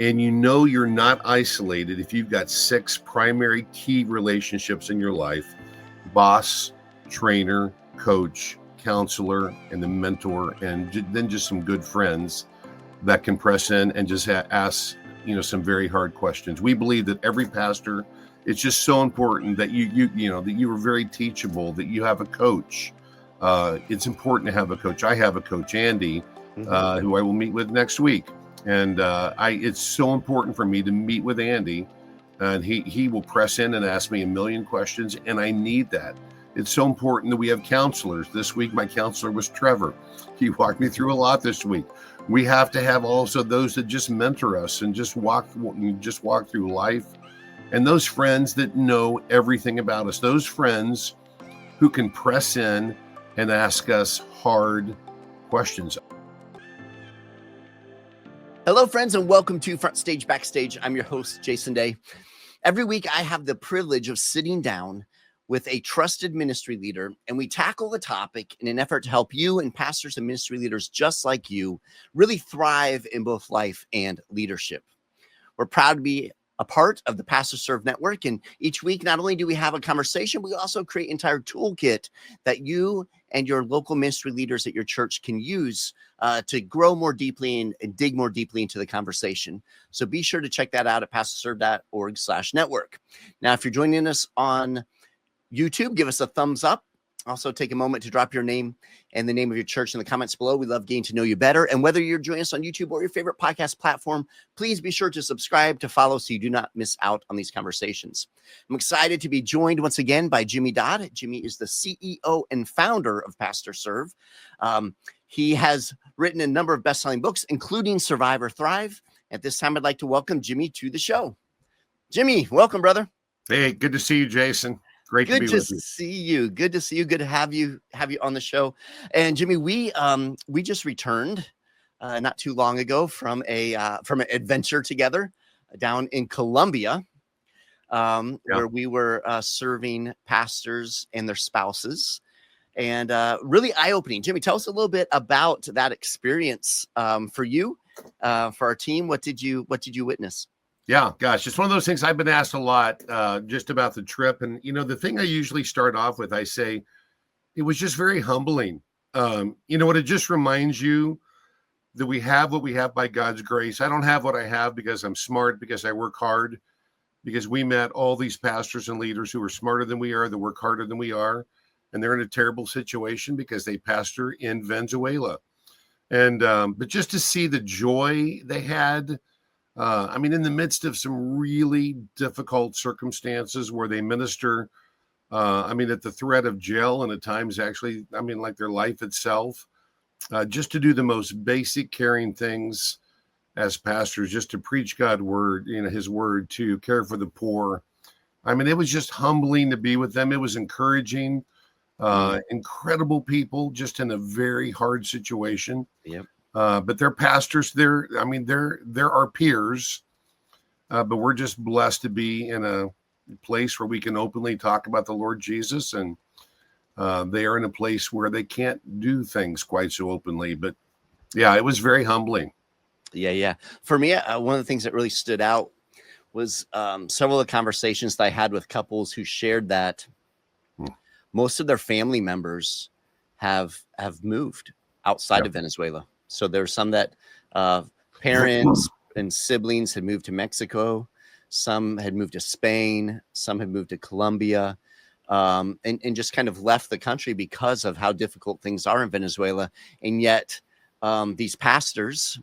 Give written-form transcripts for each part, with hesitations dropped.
And you know you're not isolated if you've got 6 primary key relationships in your life: boss, trainer, coach, counselor, and the mentor, and then just some good friends that can press in and just ask, some very hard questions. We believe that every pastor, it's just so important that that you are very teachable, that you have a coach. It's important to have a coach. I have a coach, Andy, who I will meet with next week. And it's so important for me to meet with Andy, and he will press in and ask me a million questions, and I need that. It's so important that we have counselors. This week, my counselor was Trevor. He walked me through a lot this week. We have to have also those that just mentor us and just walk through life, and those friends that know everything about us. Those friends who can press in and ask us hard questions. Hello, friends, and welcome to FrontStage BackStage. I'm your host, Jason Day. Every week, I have the privilege of sitting down with a trusted ministry leader, and we tackle the topic in an effort to help you and pastors and ministry leaders just like you really thrive in both life and leadership. We're proud to be a part of the PastorServe network, and each week, not only do we have a conversation, we also create an entire toolkit that you and your local ministry leaders at your church can use to grow more deeply and dig more deeply into the conversation. So be sure to check that out at pastorserve.org/network. Now, if you're joining us on YouTube, give us a thumbs up. Also, take a moment to drop your name and the name of your church in the comments below. We love getting to know you better. And whether you're joining us on YouTube or your favorite podcast platform, please be sure to subscribe, to follow, so you do not miss out on these conversations. I'm excited to be joined once again by Jimmy Dodd. Jimmy is the CEO and founder of PastorServe. He has written a number of best-selling books, including Survive or Thrive. At this time, I'd like to welcome Jimmy to the show. Jimmy, welcome, brother. Hey, good to see you, Jason. Great to be with you. Good to see you. Good to have you on the show. And Jimmy, we just returned not too long ago from an adventure together down in Colombia, where we were serving pastors and their spouses, and really eye-opening. Jimmy, tell us a little bit about that experience for you, for our team. What did you witness? Yeah, gosh, it's one of those things I've been asked a lot just about the trip. And, the thing I usually start off with, I say, it was just very humbling. It just reminds you that we have what we have by God's grace. I don't have what I have because I'm smart, because I work hard, because we met all these pastors and leaders who are smarter than we are, that work harder than we are. And they're in a terrible situation because they pastor in Venezuela. And but just to see the joy they had, in the midst of some really difficult circumstances where they minister, at the threat of jail, and at times actually, like their life itself, just to do the most basic caring things as pastors, just to preach God's word, his word, to care for the poor. It was just humbling to be with them. It was encouraging, incredible people, just in a very hard situation. Yep. But they're pastors. They're our peers, but we're just blessed to be in a place where we can openly talk about the Lord Jesus, and they are in a place where they can't do things quite so openly. But yeah, it was very humbling. Yeah. For me, one of the things that really stood out was several of the conversations that I had with couples who shared that most of their family members have moved outside of Venezuela. So there's some that parents and siblings had moved to Mexico, some had moved to Spain, some had moved to Colombia, and just kind of left the country because of how difficult things are in Venezuela. And yet these pastors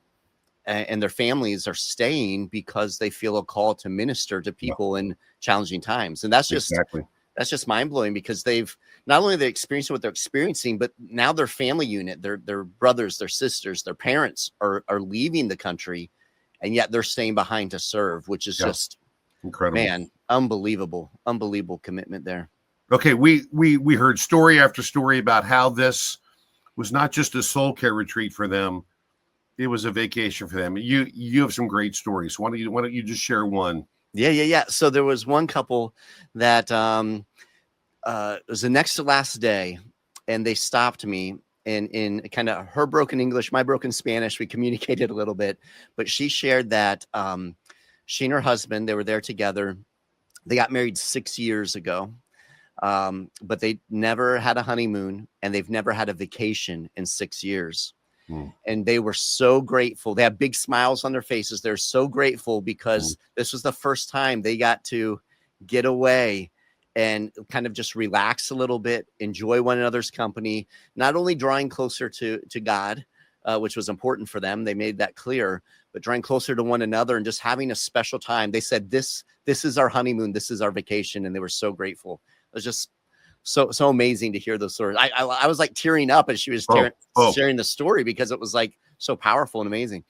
and their families are staying because they feel a call to minister to people in challenging times. And that's just That's just mind-blowing, because they've not only they experienced what they're experiencing, but now their family unit, their brothers, their sisters, their parents are leaving the country, and yet they're staying behind to serve, which is just incredible. Man, unbelievable commitment there. Okay, we heard story after story about how this was not just a soul care retreat for them; it was a vacation for them. You have some great stories. Why don't you just share one? Yeah. So there was one couple that it was the next to last day, and they stopped me and in kind of her broken English, my broken Spanish, we communicated a little bit, but she shared that she and her husband, they were there together. They got married 6 years ago, but they never had a honeymoon, and they've never had a vacation in 6 years. And they were so grateful. They had big smiles on their faces. They're so grateful because this was the first time they got to get away and kind of just relax a little bit, enjoy one another's company, not only drawing closer to God, which was important for them. They made that clear, but drawing closer to one another and just having a special time. They said, this is our honeymoon. This is our vacation. And they were so grateful. It was just so amazing to hear those stories. I was like tearing up as she was sharing the story, because it was like so powerful and amazing.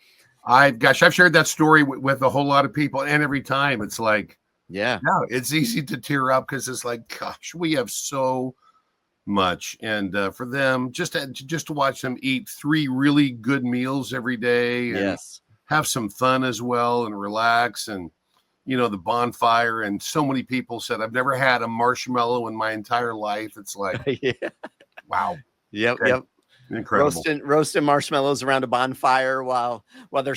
I've shared that story with a whole lot of people, and every time it's like, yeah, it's easy to tear up, because it's like, gosh, we have so much. And for them, just to watch them eat 3 really good meals every day, and have some fun as well, and relax, and the bonfire. And so many people said, I've never had a marshmallow in my entire life. It's like, wow. Yep. Incredible. Roasting marshmallows around a bonfire while they're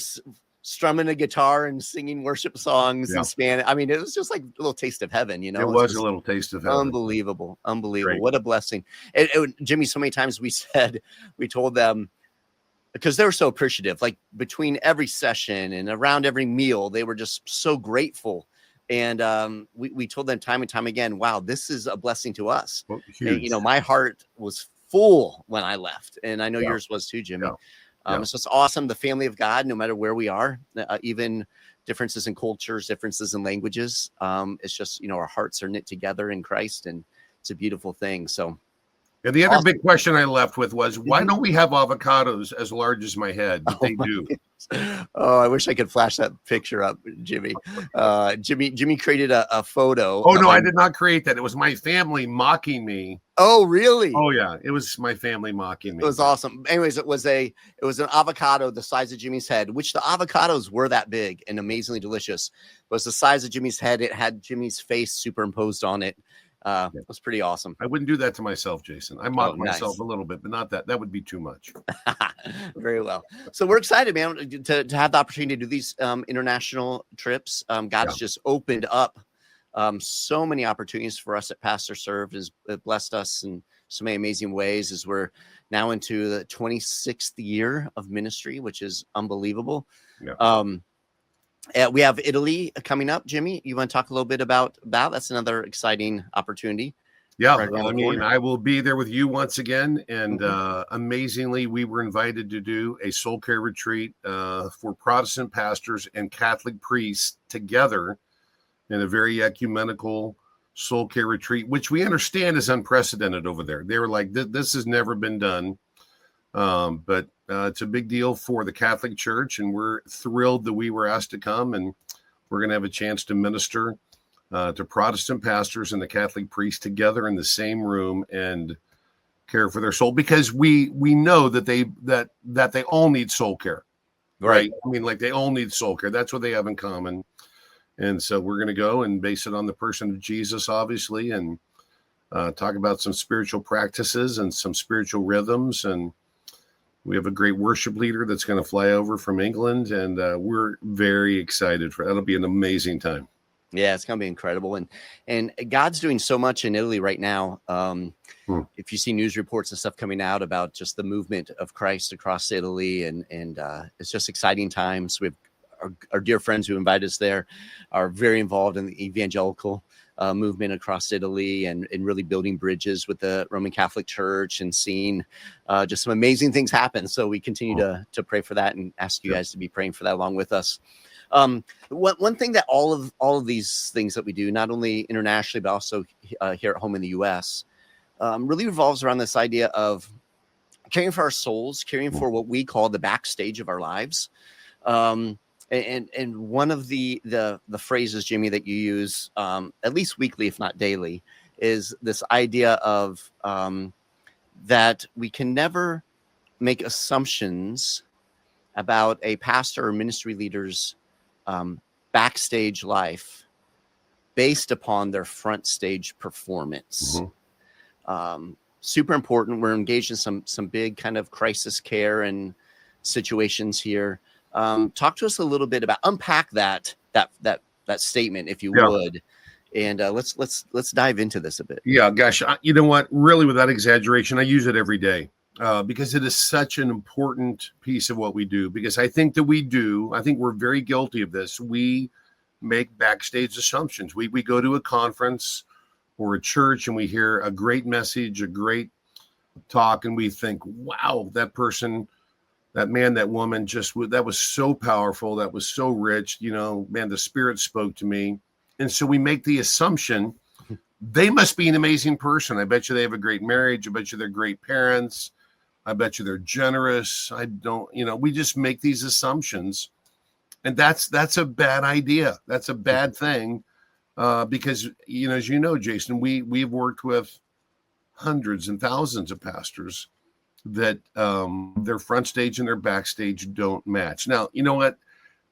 strumming a guitar and singing worship songs in Spanish. I mean, it was just like a little taste of heaven, It was a little taste of heaven. Unbelievable. Great. What a blessing. Jimmy, so many times we told them, because they were so appreciative, like between every session and around every meal, they were just so grateful. And we told them time and time again, wow, this is a blessing to us. Well, and, my heart was full when I left. And I know yours was too, Jimmy. It's just awesome. The family of God, no matter where we are, even differences in cultures, differences in languages. It's just, our hearts are knit together in Christ, and it's a beautiful thing. So. And the other big question I left with was, why don't we have avocados as large as my head? But they do. Oh, I wish I could flash that picture up, Jimmy. Jimmy created a photo. Oh, no, I did not create that. It was my family mocking me. Oh, really? Oh, yeah. It was my family mocking me. It was awesome. Anyways, it was an avocado the size of Jimmy's head, which the avocados were that big and amazingly delicious. It was the size of Jimmy's head. It had Jimmy's face superimposed on it. It was pretty awesome. I wouldn't do that to myself, Jason. I mock myself a little bit, but not that. That would be too much. Very well. So we're excited, man, to have the opportunity to do these international trips. God's just opened up so many opportunities for us at PastorServe. Has blessed us in so many amazing ways, as we're now into the 26th year of ministry, which is unbelievable. We have Italy coming up. Jimmy, you want to talk a little bit about that? That's another exciting opportunity. Yeah, I will be there with you once again. And amazingly, we were invited to do a soul care retreat for Protestant pastors and Catholic priests together in a very ecumenical soul care retreat, which we understand is unprecedented over there. They were like, this has never been done. But it's a big deal for the Catholic Church, and we're thrilled that we were asked to come, and we're going to have a chance to minister to Protestant pastors and the Catholic priests together in the same room and care for their soul, because we know that they all need soul care, right? I mean, like, they all need soul care. That's what they have in common. And so we're going to go and base it on the person of Jesus, obviously, and talk about some spiritual practices and some spiritual rhythms. And we have a great worship leader that's going to fly over from England, and we're very excited for that. It'll be an amazing time. Yeah, it's going to be incredible. And God's doing so much in Italy right now. If you see news reports and stuff coming out about just the movement of Christ across Italy, and it's just exciting times. We have our dear friends who invited us there are very involved in the evangelical movement across Italy, and really building bridges with the Roman Catholic Church, and seeing just some amazing things happen. So we continue to pray for that, and ask you guys to be praying for that along with us. One thing that all of these things that we do, not only internationally, but also here at home in the US, really revolves around this idea of caring for our souls, caring for what we call the backstage of our lives. And one of the phrases, Jimmy, that you use at least weekly, if not daily, is this idea of that we can never make assumptions about a pastor or ministry leader's backstage life based upon their front stage performance. super important. We're engaged in some big kind of crisis care and situations here. Talk to us a little bit about unpack that statement, if you Yeah. would, and let's dive into this a bit. Yeah, gosh, you know what? Really, without exaggeration, I use it every day because it is such an important piece of what we do. Because I think we're very guilty of this. We make backstage assumptions. We go to a conference or a church and we hear a great message, a great talk, and we think, wow, that person, that man, that woman, that was so powerful, that was so rich, man, the Spirit spoke to me. And so we make the assumption they must be an amazing person. I bet you they have a great marriage. I bet you they're great parents. I bet you they're generous. We just make these assumptions, and that's a bad idea. That's a bad thing because, as you know, Jason, we've worked with hundreds and thousands of pastors that their front stage and their backstage don't match. Now, you know what?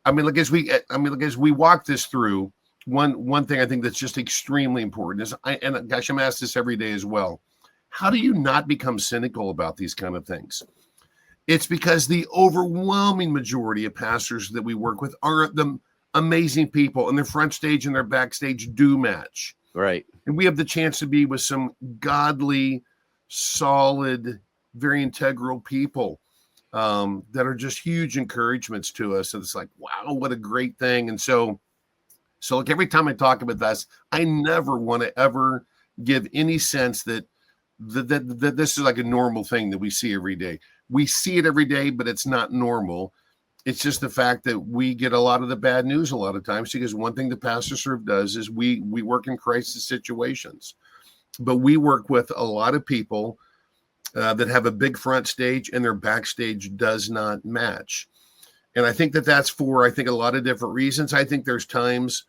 As we walk this through, one thing I think that's just extremely important is, I'm asked this every day as well. How do you not become cynical about these kind of things? It's because the overwhelming majority of pastors that we work with are the amazing people, and their front stage and their backstage do match. Right. And we have the chance to be with some godly, solid, very integral people that are just huge encouragements to us. And it's like, wow, what a great thing. And so like every time I talk about this, I never want to ever give any sense that this is like a normal thing that we see every day. We see it every day, but it's not normal. It's just the fact that we get a lot of the bad news a lot of times, because one thing the PastorServe does is we work in crisis situations, but we work with a lot of people that have a big front stage and their backstage does not match. And I think that's for a lot of different reasons. I think there's times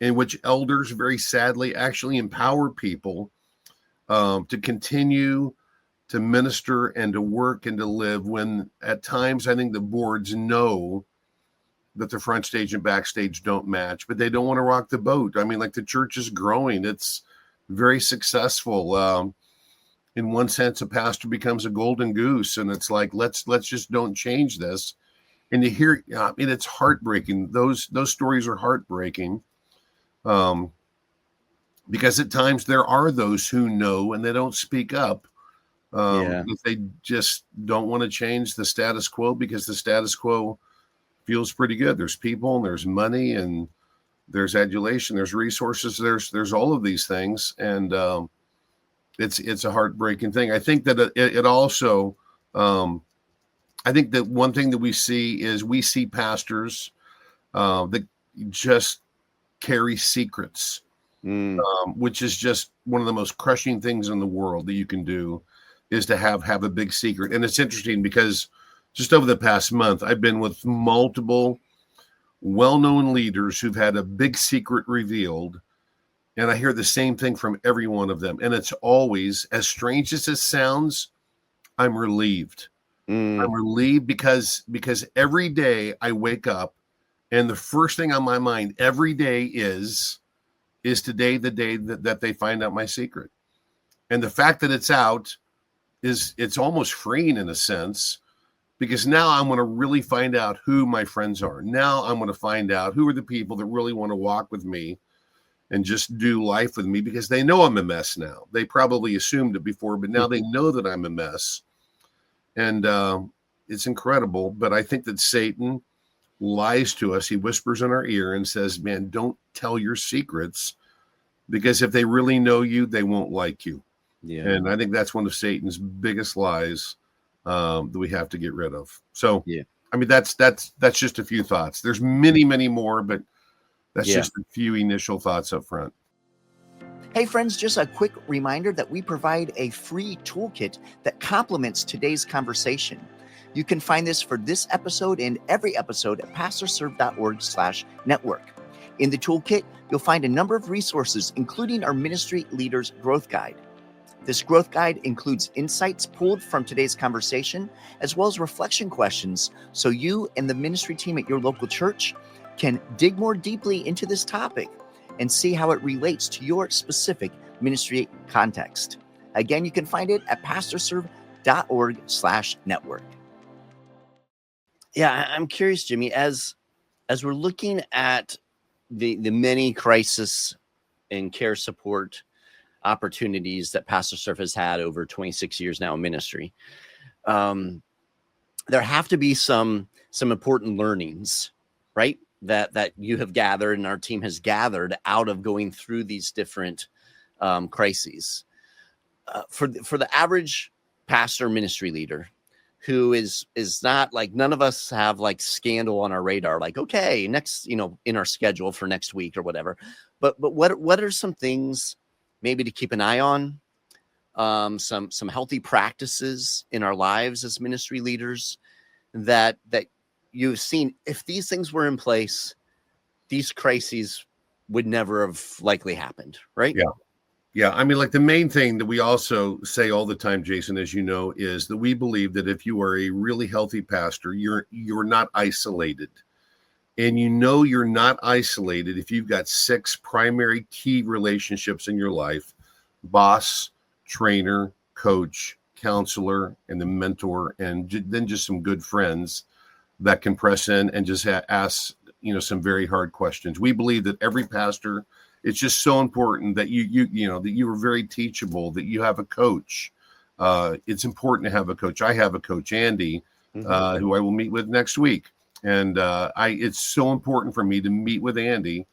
in which elders very sadly actually empower people to continue to minister and to work and to live, when at times I think the boards know that the front stage and backstage don't match, but they don't want to rock the boat. Like the church is growing. It's very successful. In one sense, a pastor becomes a golden goose, and it's like, let's just don't change this. And you hear, it's heartbreaking. Those stories are heartbreaking. Because at times there are those who know and they don't speak up. If they just don't want to change the status quo, because the status quo feels pretty good. There's people and there's money and there's adulation, there's resources, there's all of these things. And it's a heartbreaking thing. I think that it also, I think that one thing that we see pastors that just carry secrets, which is just one of the most crushing things in the world that you can do, is to have a big secret. And it's interesting because just over the past month, I've been with multiple well-known leaders who've had a big secret revealed. And I hear the same thing from every one of them. And it's always, as strange as it sounds, I'm relieved. I'm relieved because every day I wake up and the first thing on my mind every day is today the day that they find out my secret. And the fact that it's out it's almost freeing in a sense, because now I'm going to really find out who my friends are. Now I'm going to find out who are the people that really want to walk with me and just do life with me, because they know I'm a mess now. They probably assumed it before, but now they know that I'm a mess. And it's incredible. But I think that Satan lies to us. He whispers in our ear and says, man, don't tell your secrets, because if they really know you, they won't like you. Yeah. And I think that's one of Satan's biggest lies that we have to get rid of. So, yeah, that's just a few thoughts. There's many, many more, but that's just a few initial thoughts up front. Hey friends, just a quick reminder that we provide a free toolkit that complements today's conversation. You can find this for this episode and every episode at pastorserve.org/network. In the toolkit, you'll find a number of resources, including our Ministry Leaders Growth Guide. This growth guide includes insights pulled from today's conversation, as well as reflection questions, so you and the ministry team at your local church can dig more deeply into this topic and see how it relates to your specific ministry context. Again, you can find it at pastorserve.org/network. Yeah, I'm curious, Jimmy, as we're looking at the many crisis and care support opportunities that PastorServe has had over 26 years now in ministry, there have to be some important learnings, right? That you have gathered and our team has gathered out of going through these different crises. For the average pastor ministry leader who is not like, none of us have like scandal on our radar, like, okay, next, in our schedule for next week or whatever. But what are some things maybe to keep an eye on? Some healthy practices in our lives as ministry leaders that you've seen, if these things were in place, these crises would never have likely happened, right? Yeah. I mean, like, the main thing that we also say all the time, Jason, as you know, is that we believe that if you are a really healthy pastor, you're not isolated. And you're not isolated if you've got 6 primary key relationships in your life: boss, trainer, coach, counselor, and the mentor, and then just some good friends that can press in and just ask, some very hard questions. We believe that every pastor, it's just so important that that you are very teachable, that you have a coach. It's important to have a coach. I have a coach, Andy, who I will meet with next week. And it's so important for me to meet with Andy,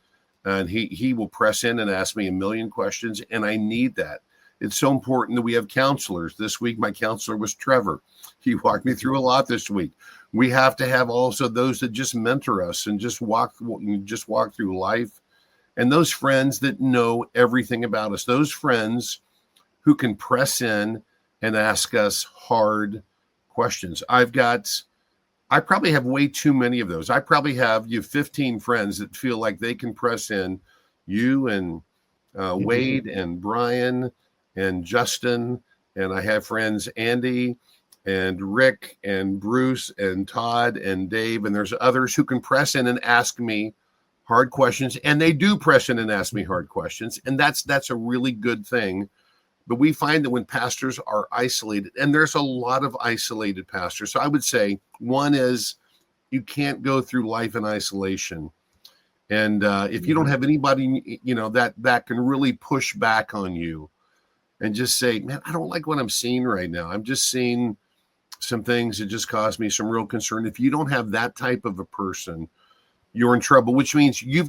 and he will press in and ask me a million questions. And I need that. It's so important that we have counselors. This week, my counselor was Trevor. He walked me through a lot this week. We have to have also those that just mentor us and just walk through life. And those friends that know everything about us, those friends who can press in and ask us hard questions. I probably have way too many of those. I probably have 15 friends that feel like they can press in, you and Wade and Brian and Justin. And I have friends, Andy and Rick and Bruce and Todd and Dave. And there's others who can press in and ask me hard questions. And they do press in and ask me hard questions. And that's a really good thing. But we find that when pastors are isolated, and there's a lot of isolated pastors. So I would say one is, you can't go through life in isolation. And if you don't have anybody, that can really push back on you and just say, man, I don't like what I'm seeing right now. I'm just seeing some things that just cause me some real concern. If you don't have that type of a person, you're in trouble, which means you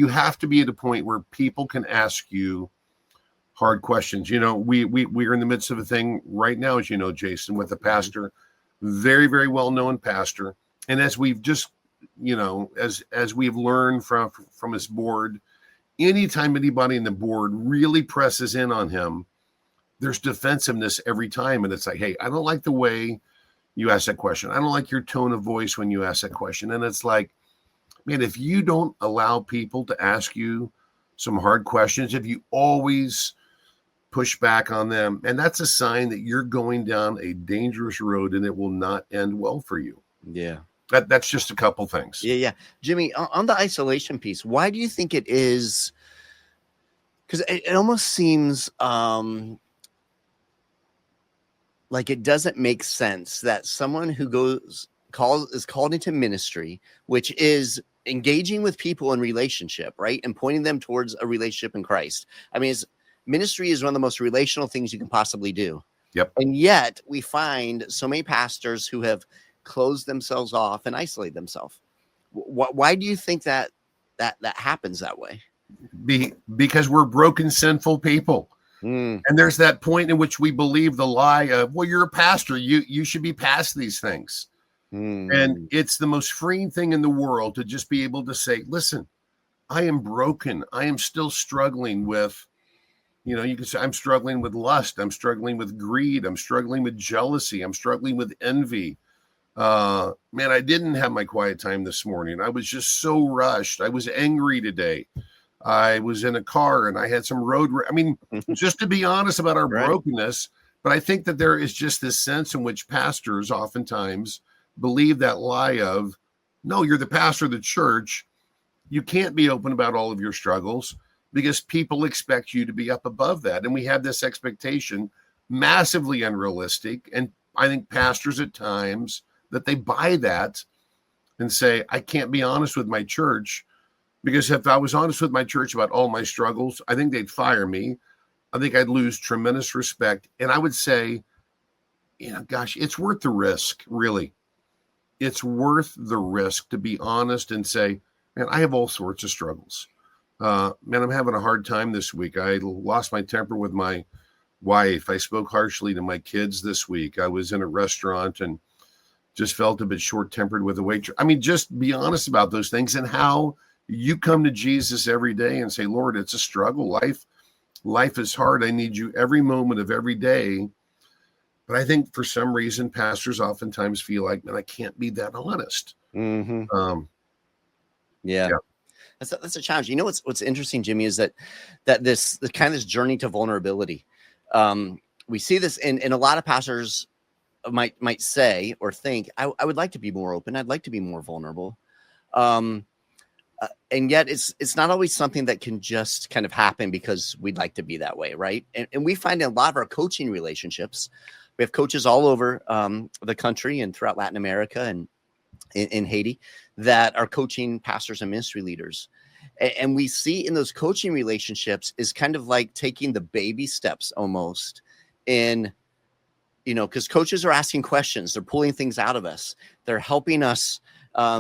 have to be at a point where people can ask you hard questions. We're in the midst of a thing right now, as you know, Jason, with a pastor, very, very well-known pastor. And as we've just, as we've learned from his board, anytime anybody in the board really presses in on him, there's defensiveness every time. And it's like, hey, I don't like the way you ask that question. I don't like your tone of voice when you ask that question. And it's like, man, if you don't allow people to ask you some hard questions, if you always push back on them, and that's a sign that you're going down a dangerous road and it will not end well for you. Yeah. That's just a couple things. Yeah. Jimmy, on the isolation piece, why do you think it is? Because it almost seems like it doesn't make sense that someone who is called into ministry, which is engaging with people in relationship, right? And pointing them towards a relationship in Christ. I mean, ministry is one of the most relational things you can possibly do. Yep. And yet we find so many pastors who have closed themselves off and isolate themselves. Why do you think that happens that way? Because we're broken, sinful people. And there's that point in which we believe the lie of, well, you're a pastor, you should be past these things. And it's the most freeing thing in the world to just be able to say, listen, I am broken. I am still struggling with, you can say, I'm struggling with lust. I'm struggling with greed. I'm struggling with jealousy. I'm struggling with envy. Man, I didn't have my quiet time this morning. I was just so rushed. I was angry today. I was in a car and I had some just to be honest about our brokenness. But I think that there is just this sense in which pastors oftentimes believe that lie of, no, you're the pastor of the church. You can't be open about all of your struggles because people expect you to be up above that. And we have this expectation massively unrealistic. And I think pastors at times that they buy that and say, I can't be honest with my church, because if I was honest with my church about all my struggles, I think they'd fire me. I think I'd lose tremendous respect. And I would say, gosh, it's worth the risk, really. It's worth the risk to be honest and say, man, I have all sorts of struggles. Man, I'm having a hard time this week. I lost my temper with my wife. I spoke harshly to my kids this week. I was in a restaurant and just felt a bit short-tempered with the waitress. I mean, just be honest about those things and how you come to Jesus every day and say, Lord, it's a struggle. Life is hard. I need you every moment of every day. But I think for some reason, pastors oftentimes feel like, man, I can't be that honest. Mm-hmm. Yeah. That's a challenge. You know, what's interesting, Jimmy, is that this journey to vulnerability. We see this in a lot of pastors might say or think, I would like to be more open. I'd like to be more vulnerable. And yet it's not always something that can just kind of happen because we'd like to be that way. Right. And we find in a lot of our coaching relationships, we have coaches all over the country and throughout Latin America and in Haiti that are coaching pastors and ministry leaders. And we see in those coaching relationships is kind of like taking the baby steps almost in, because coaches are asking questions. They're pulling things out of us. They're helping us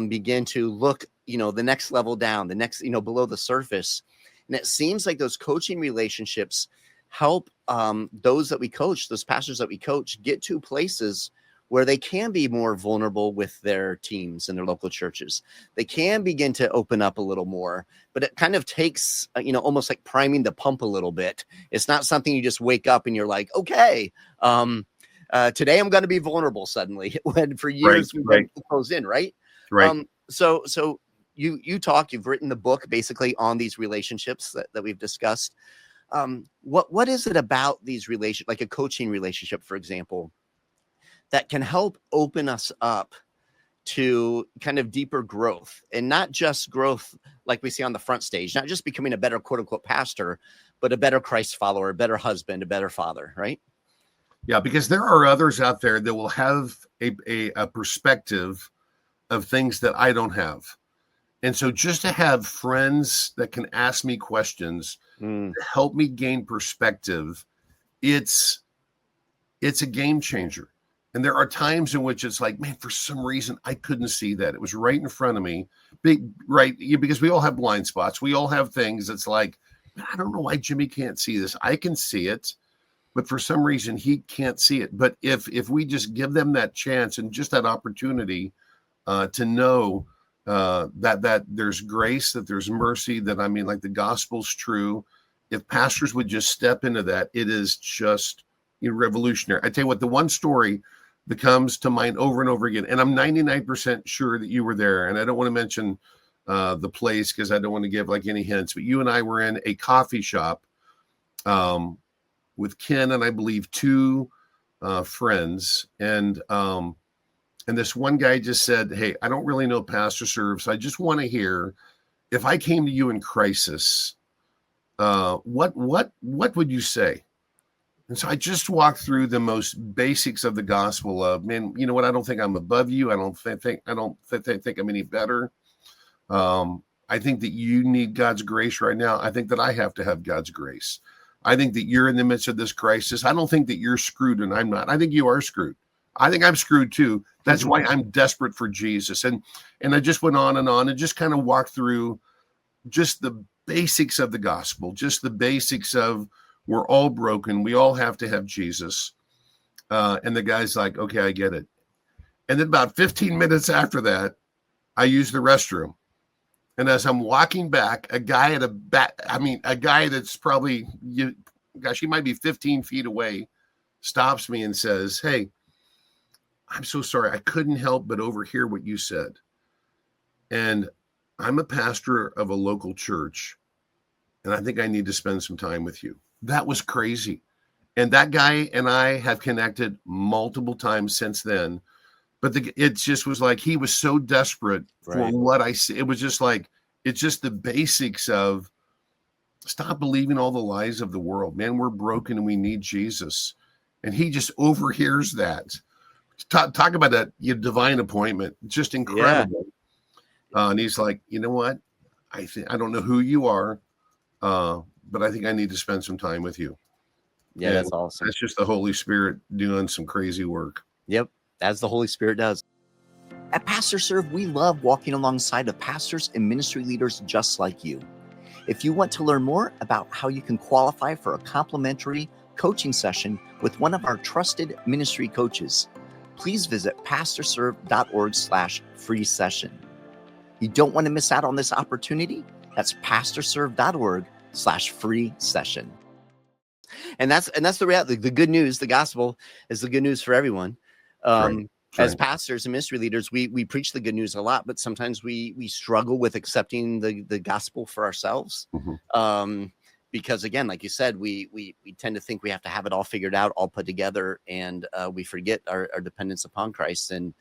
begin to look, the next level down, the next, below the surface. And it seems like those coaching relationships help those that we coach, those pastors that we coach, get to places where they can be more vulnerable with their teams and their local churches. They can begin to open up a little more, but it kind of takes, almost like priming the pump a little bit. It's not something you just wake up and you're like, okay, today I'm going to be vulnerable suddenly, when for years we've been closed in, right? Right. So you've written the book basically on these relationships that we've discussed. What is it about these relationships, like a coaching relationship, for example, that can help open us up to kind of deeper growth, and not just growth like we see on the front stage, not just becoming a better quote unquote pastor, but a better Christ follower, a better husband, a better father, right? Yeah, because there are others out there that will have a perspective of things that I don't have. And so just to have friends that can ask me questions, to help me gain perspective, it's a game changer. And there are times in which it's like, man, for some reason, I couldn't see that. It was right in front of me. Because we all have blind spots. We all have things that's like, man, I don't know why Jimmy can't see this. I can see it, but for some reason, he can't see it. But if we just give them that chance and just that opportunity to know that there's grace, that there's mercy, that, like the gospel's true. If pastors would just step into that, it is just revolutionary. I tell you what, the one story that comes to mind over and over again, and I'm 99% sure that you were there, and I don't want to mention the place because I don't want to give like any hints, but you and I were in a coffee shop with Ken and I believe two friends, and this one guy just said, hey, I don't really know PastorServe, so I just want to hear, if I came to you in crisis, what would you say? And so I just walked through the most basics of the gospel of, man, you know what? I don't think I'm above you. I don't think I'm any better. I think that you need God's grace right now. I think that I have to have God's grace. I think that you're in the midst of this crisis. I don't think that you're screwed and I'm not. I think you are screwed. I think I'm screwed too. That's why I'm desperate for Jesus. And I just went on and just kind of walked through just the basics of the gospel, just the basics of, we're all broken. We all have to have Jesus. And the guy's like, okay, I get it. And then about 15 minutes after that, I used the restroom. And as I'm walking back, a guy that's probably, he might be 15 feet away, stops me and says, hey, I'm so sorry. I couldn't help but overhear what you said. And I'm a pastor of a local church, and I think I need to spend some time with you. That was crazy. And that guy and I have connected multiple times since then. But it just was like, he was so desperate for what I see. It was just like, it's just the basics of stop believing all the lies of the world. Man, we're broken and we need Jesus. and he just overhears that. Talk about that divine appointment, just incredible. And he's like, you know what? I don't know who you are, but I think I need to spend some time with you. Yeah, and that's awesome. That's just the Holy Spirit doing some crazy work. Yep, as the Holy Spirit does. At PastorServe, we love walking alongside of pastors and ministry leaders just like you. If you want to learn more about how you can qualify for a complimentary coaching session with one of our trusted ministry coaches, please visit pastorserve.org/free session. You don't want to miss out on this opportunity? That's pastorserve.org/free session. And that's the reality. The good news, the gospel is the good news for everyone. Right. As pastors and ministry leaders, we preach the good news a lot, but sometimes we struggle with accepting the gospel for ourselves. Because again, like you said, we tend to think we have to have it all figured out, all put together, and we forget our dependence upon Christ. And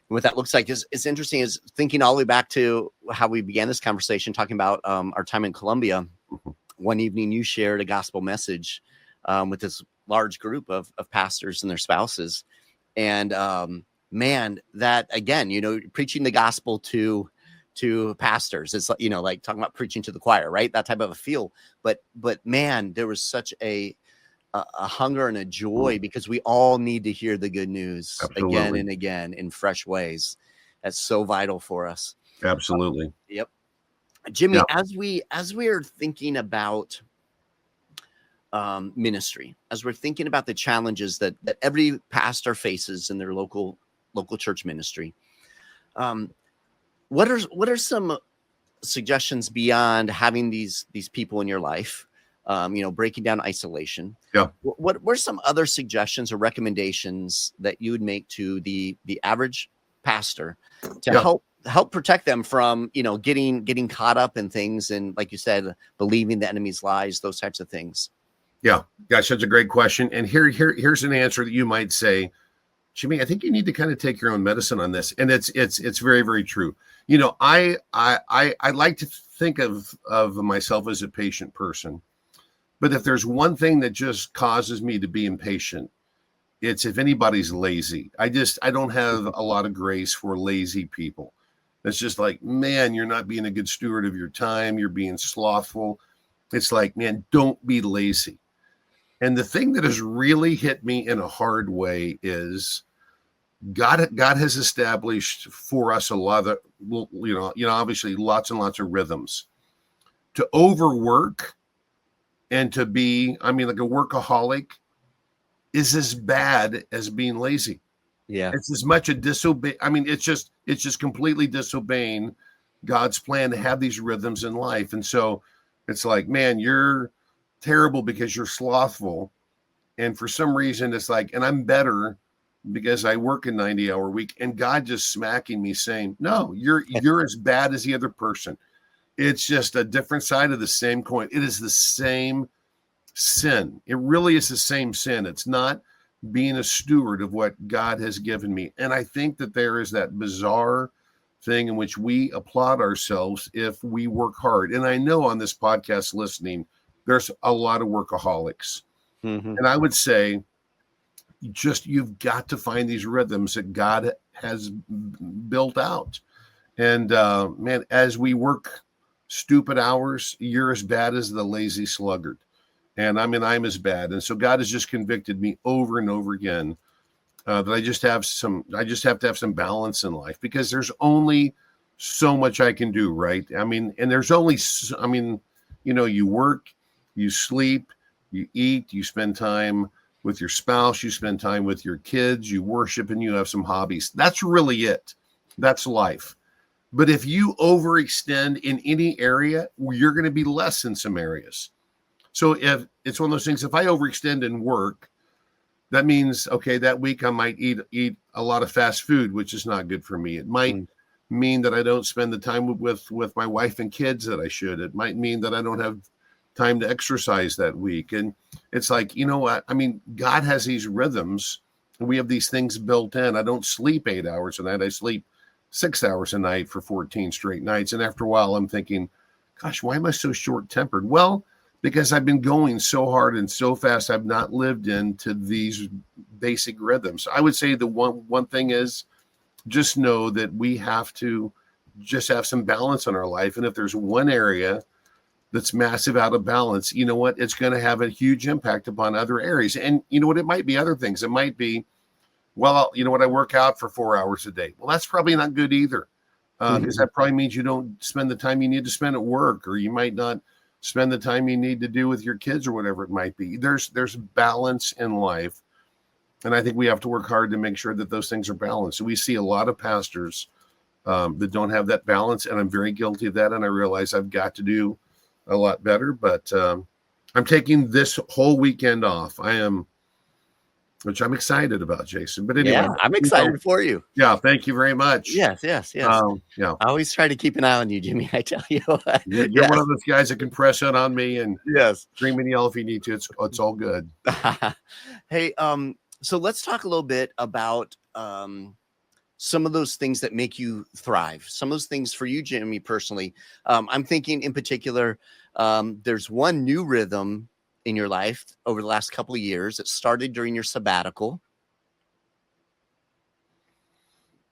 what that looks like is interesting, is thinking all the way back to how we began this conversation, talking about our time in Colombia. One evening you shared a gospel message with this large group of pastors and their spouses. And man, that again, preaching the gospel to pastors, it's like talking about preaching to the choir, right? That type of a feel. But man, there was such a hunger and a joy, because we all need to hear the good news again and again in fresh ways. That's so vital for us. Absolutely. Yep. Jimmy, as we are thinking about ministry, as we're thinking about the challenges that every pastor faces in their local church ministry, what are some suggestions beyond having these people in your life, breaking down isolation? What are some other suggestions or recommendations that you would make to the average pastor to help protect them from getting caught up in things, and like you said, believing the enemy's lies, those types of things? Gosh, that's a great question. And here's an answer that you might say, Jimmy, I think you need to kind of take your own medicine on this. And it's very, very true. I like to think of myself as a patient person, but if there's one thing that just causes me to be impatient, it's if anybody's lazy. I don't have a lot of grace for lazy people. It's just like, man, you're not being a good steward of your time. You're being slothful. It's like, man, don't be lazy. And the thing that has really hit me in a hard way is God has established for us a lot of, obviously lots and lots of rhythms. To overwork and to be, like a workaholic is as bad as being lazy. Yeah. It's as much a disobey. It's just completely disobeying God's plan to have these rhythms in life. And so it's like, man, you're terrible because you're slothful. And for some reason it's like, and I'm better because I work a 90-hour week, and God just smacking me saying, no, you're as bad as the other person. It's just a different side of the same coin. It is the same sin. It really is the same sin. It's not being a steward of what God has given me. And I think that there is that bizarre thing in which we applaud ourselves if we work hard. And I know on this podcast listening, there's a lot of workaholics. And I would say, you've got to find these rhythms that God has built out. And man, as we work stupid hours, you're as bad as the lazy sluggard. And I'm as bad. And so God has just convicted me over and over again that I just have to have some balance in life, because there's only so much I can do, right? And there's only, you work, you sleep, you eat, you spend time with your spouse, you spend time with your kids, you worship, and you have some hobbies. That's really it. That's life. But if you overextend in any area, you're going to be less in some areas. So if it's one of those things, if I overextend in work, that means, okay, that week I might eat a lot of fast food, which is not good for me. It might mean that I don't spend the time with my wife and kids that I should. It might mean that I don't have time to exercise that week. And it's like, you know what? God has these rhythms, and we have these things built in. I don't sleep 8 hours a night. I sleep 6 hours a night for 14 straight nights. And after a while, I'm thinking, gosh, why am I so short-tempered? Well, because I've been going so hard and so fast. I've not lived into these basic rhythms. I would say the one thing is just know that we have to just have some balance in our life. And if there's one area that's massive out of balance, you know what? It's going to have a huge impact upon other areas. And you know what? It might be other things. It might be, well, you know what? I work out for 4 hours a day. Well, that's probably not good either, because that probably means you don't spend the time you need to spend at work, or you might not spend the time you need to do with your kids, or whatever it might be. There's balance in life. And I think we have to work hard to make sure that those things are balanced. So we see a lot of pastors that don't have that balance, and I'm very guilty of that. And I realize I've got to do a lot better, but I'm taking this whole weekend off. Which I'm excited about, Jason. But anyway, yeah, I'm excited for you. Yeah, thank you very much. Yes. Yeah, I always try to keep an eye on you, Jimmy. I tell you, you're one of those guys that can press it on me and scream and yell if you need to. It's all good. Hey, so let's talk a little bit about some of those things that make you thrive. Some of those things for you, Jimmy, personally. I'm thinking in particular, there's one new rhythm in your life over the last couple of years. It started during your sabbatical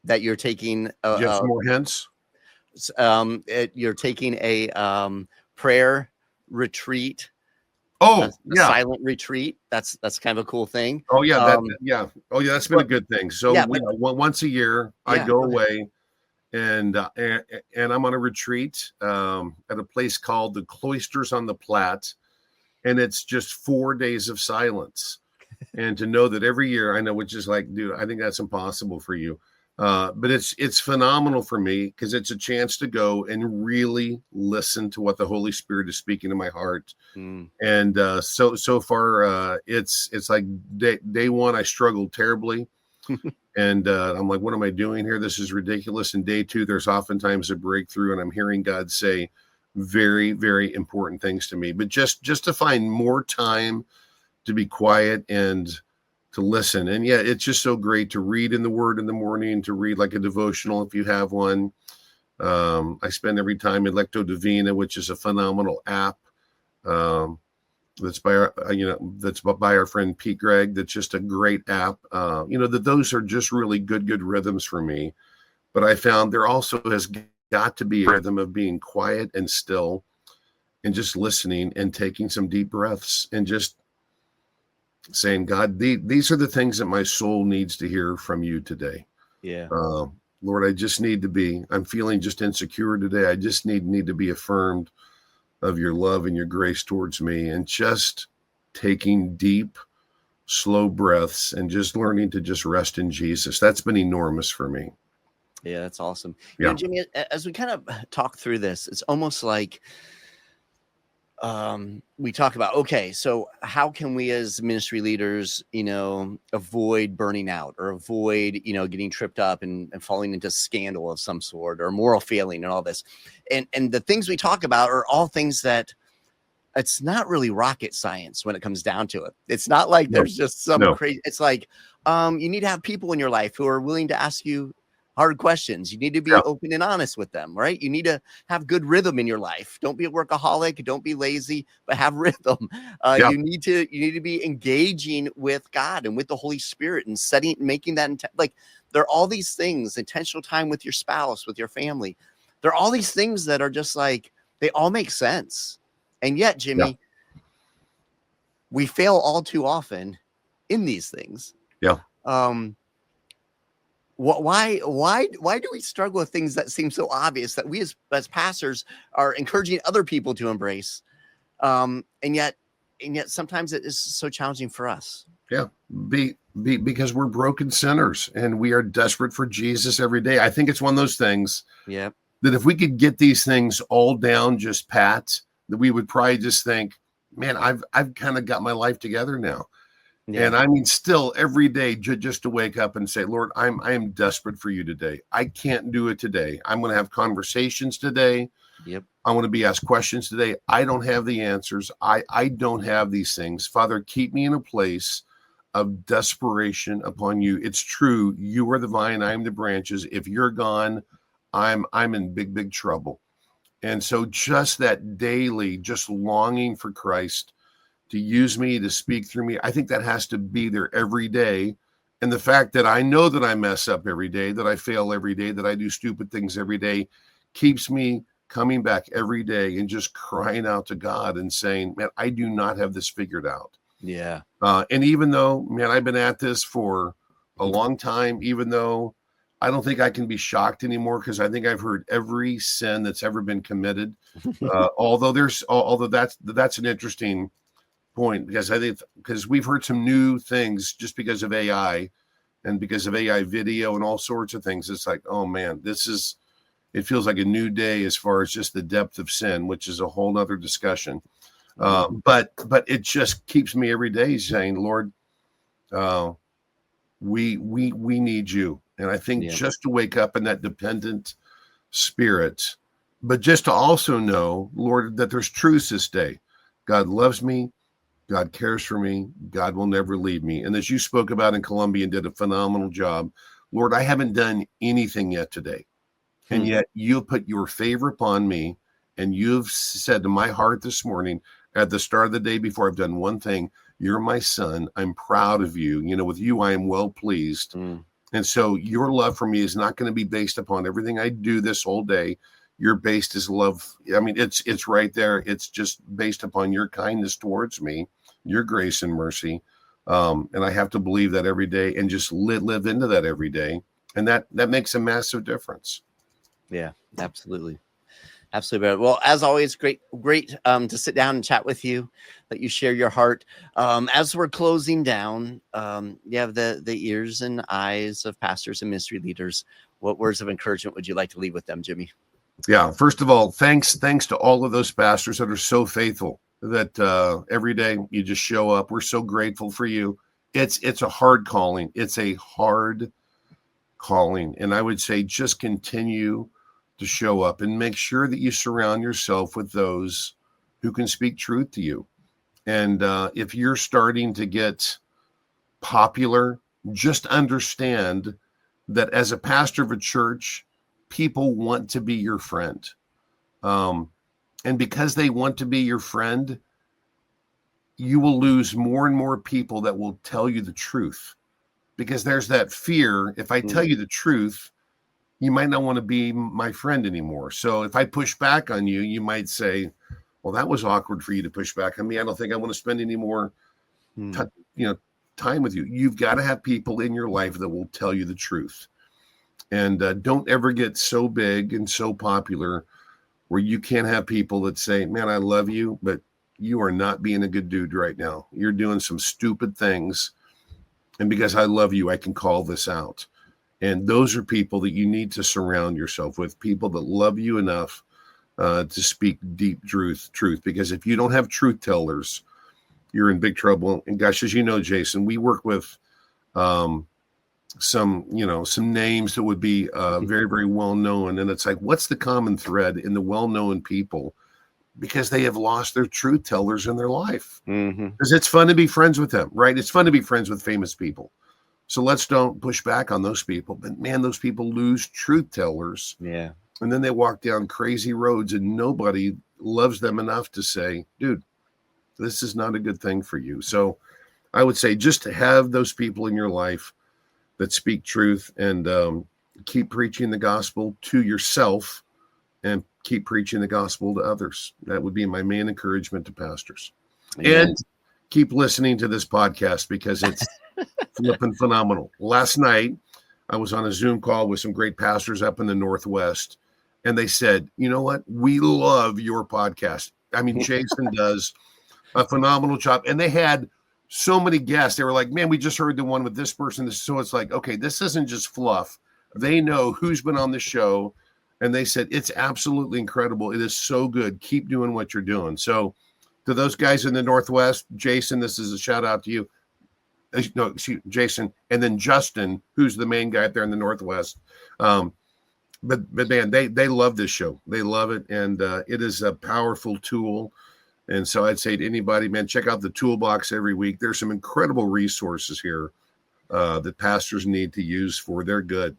that you're taking. Do you have some more hints? You're taking a prayer retreat. Oh, a silent retreat. That's kind of a cool thing. Oh yeah, that's been a good thing. So once a year I go away, and I'm on a retreat at a place called the Cloisters on the Platte, and it's just 4 days of silence. And to know that every year, I know, which is like, dude, I think that's impossible for you. But it's phenomenal for me, because it's a chance to go and really listen to what the Holy Spirit is speaking to my heart. And so far, it's like day one, I struggled terribly. And I'm like, what am I doing here? This is ridiculous. And day two, there's oftentimes a breakthrough, and I'm hearing God say very, very important things to me. But just to find more time to be quiet and to listen. And yeah, it's just so great to read in the Word in the morning, to read like a devotional if you have one. I spend every time in Lectio Divina, which is a phenomenal app that's by our friend Pete Gregg. That's just a great app. Those are just really good rhythms for me. But I found there also has got to be a rhythm of being quiet and still, and just listening and taking some deep breaths and just saying, God, these are the things that my soul needs to hear from you today. Yeah. Lord, I just need to be, I'm feeling just insecure today. I just need to be affirmed of your love and your grace towards me, and just taking deep, slow breaths and just learning to just rest in Jesus. That's been enormous for me. Yeah, that's awesome. You know, Jimmy, as we kind of talk through this, it's almost like we talk about, okay, so how can we as ministry leaders, avoid burning out, or avoid, getting tripped up and falling into scandal of some sort, or moral failing and all this. And the things we talk about are all things that it's not really rocket science when it comes down to it. It's not like there's just some crazy, it's like, you need to have people in your life who are willing to ask you hard questions. You need to be open and honest with them, right? You need to have good rhythm in your life. Don't be a workaholic. Don't be lazy, but have rhythm. You need to be engaging with God and with the Holy Spirit, and making that like, there are all these things, intentional time with your spouse, with your family. There are all these things that are just like, they all make sense. And yet, Jimmy, we fail all too often in these things. Yeah. Why do we struggle with things that seem so obvious, that we as pastors are encouraging other people to embrace, and yet sometimes it is so challenging for us? Yeah, because we're broken sinners and we are desperate for Jesus every day. I think it's one of those things. Yeah. That if we could get these things all down just pat, that we would probably just think, man, I've kind of got my life together now. Yeah. And I mean, still every day, just to wake up and say, Lord, I am desperate for you today. I can't do it today. I'm going to have conversations today. Yep. I want to be asked questions today. I don't have the answers. I don't have these things. Father, keep me in a place of desperation upon you. It's true. You are the vine. I am the branches. If you're gone, I'm in big trouble. And so just that daily, just longing for Christ to use me, to speak through me, I think that has to be there every day. And the fact that I know that I mess up every day, that I fail every day, that I do stupid things every day, keeps me coming back every day and just crying out to God and saying, man, I do not have this figured out. Yeah. And even though, man, I've been at this for a long time, even though I don't think I can be shocked anymore, because I think I've heard every sin that's ever been committed. Although that's an interesting point, because I think because we've heard some new things just because of AI and because of AI video and all sorts of things. It's like, oh man, it feels like a new day as far as just the depth of sin, which is a whole nother discussion. But it just keeps me every day saying, Lord, we need you. And I think just to wake up in that dependent spirit, but just to also know, Lord, that there's truth this day. God loves me. God cares for me. God will never leave me. And as you spoke about in Colombia and did a phenomenal job, Lord, I haven't done anything yet today. And yet you put your favor upon me, and you've said to my heart this morning at the start of the day, before I've done one thing, you're my son. I'm proud of you. With you, I am well pleased. And so your love for me is not going to be based upon everything I do this whole day. Your based is love. I mean, it's right there. It's just based upon your kindness towards me, your grace and mercy. And I have to believe that every day and just live into that every day. And that makes a massive difference. Yeah, absolutely. Absolutely. Well, as always, great to sit down and chat with you, let you share your heart. As we're closing down, you have the ears and eyes of pastors and ministry leaders. What words of encouragement would you like to leave with them, Jimmy? Yeah, first of all, thanks to all of those pastors that are so faithful, that every day you just show up. We're so grateful for you. It's a hard calling. It's a hard calling. And I would say just continue to show up and make sure that you surround yourself with those who can speak truth to you. And if you're starting to get popular, just understand that as a pastor of a church, people want to be your friend. And because they want to be your friend, you will lose more and more people that will tell you the truth. Because there's that fear, if I tell you the truth, you might not want to be my friend anymore. So if I push back on you, you might say, well, that was awkward for you to push back on me. I don't think I want to spend any more time with you. You've got to have people in your life that will tell you the truth. And don't ever get so big and so popular where you can't have people that say, man, I love you, but you are not being a good dude right now. You're doing some stupid things. And because I love you, I can call this out. And those are people that you need to surround yourself with, people that love you enough to speak deep truth. Because if you don't have truth tellers, you're in big trouble. And gosh, as you know, Jason, we work with some names that would be very, very well known. And it's like, what's the common thread in the well-known people? Because they have lost their truth tellers in their life. Because it's fun to be friends with them, right? It's fun to be friends with famous people. So let's don't push back on those people. But man, those people lose truth tellers. Yeah. And then they walk down crazy roads and nobody loves them enough to say, dude, this is not a good thing for you. So I would say just to have those people in your life that speak truth and keep preaching the gospel to yourself and keep preaching the gospel to others. That would be my main encouragement to pastors. Amen. And keep listening to this podcast because it's flipping phenomenal. Last night, I was on a Zoom call with some great pastors up in the Northwest, and they said, you know what? We love your podcast. I mean, Jason does a phenomenal job. And they had so many guests. They were like, man, we just heard the one with this person. So it's like, okay, this isn't just fluff. They know who's been on the show. And they said, it's absolutely incredible. It is so good. Keep doing what you're doing. So to those guys in the Northwest, Jason, this is a shout out to you. No, Jason, and then Justin, who's the main guy up there in the Northwest. But man, they love this show. They love it. And it is a powerful tool. And so I'd say to anybody, man, check out the toolbox every week. There's some incredible resources here that pastors need to use for their good.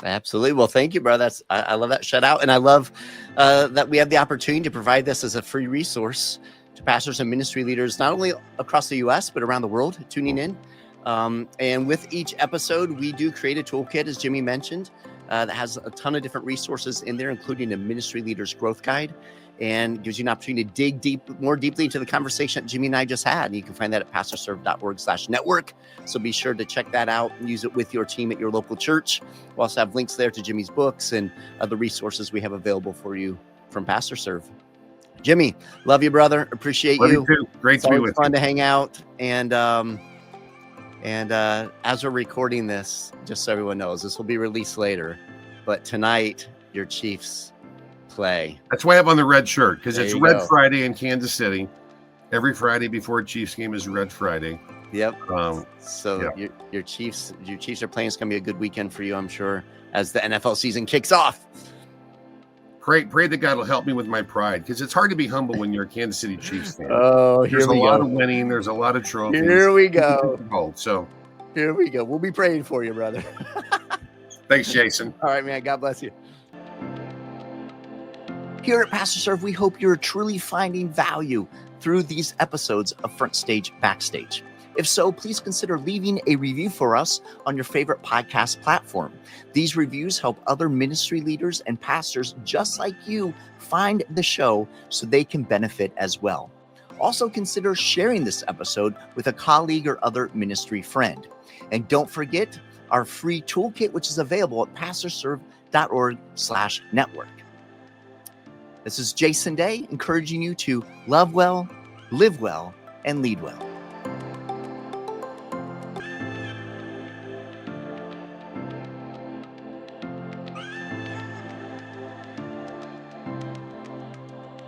Absolutely. Well, thank you, bro. I love that shout out. And I love that we have the opportunity to provide this as a free resource to pastors and ministry leaders, not only across the US, but around the world tuning in. And with each episode, we do create a toolkit, as Jimmy mentioned, that has a ton of different resources in there, including a ministry leader's growth guide, and gives you an opportunity to dig more deeply into the conversation that Jimmy and I just had. And you can find that at pastorserve.org/network. So be sure to check that out and use it with your team at your local church. We also have links there to Jimmy's books and other resources we have available for you from PastorServe. Jimmy, love you, brother. Appreciate you. Too. Great to be with you. Fun to hang out. And as we're recording this, just so everyone knows, this will be released later. But tonight, your Chiefs play. That's why I have on the red shirt, because it's Red go. Friday in Kansas City. Every Friday before a Chiefs game is Red Friday. Yep. Your Chiefs are playing. It's gonna be a good weekend for you, I'm sure, as the NFL season kicks off. Pray that God will help me with my pride, because it's hard to be humble when you're a Kansas City Chiefs fan. Oh, there's a lot of winning. There's a lot of trophies. Here we go. Here we go. We'll be praying for you, brother. Thanks, Jason. All right, man. God bless you. Here at PastorServe, we hope you're truly finding value through these episodes of FrontStage BackStage. If so, please consider leaving a review for us on your favorite podcast platform. These reviews help other ministry leaders and pastors just like you find the show so they can benefit as well. Also consider sharing this episode with a colleague or other ministry friend. And don't forget our free toolkit, which is available at pastorserve.org/network. This is Jason Day, encouraging you to love well, live well, and lead well.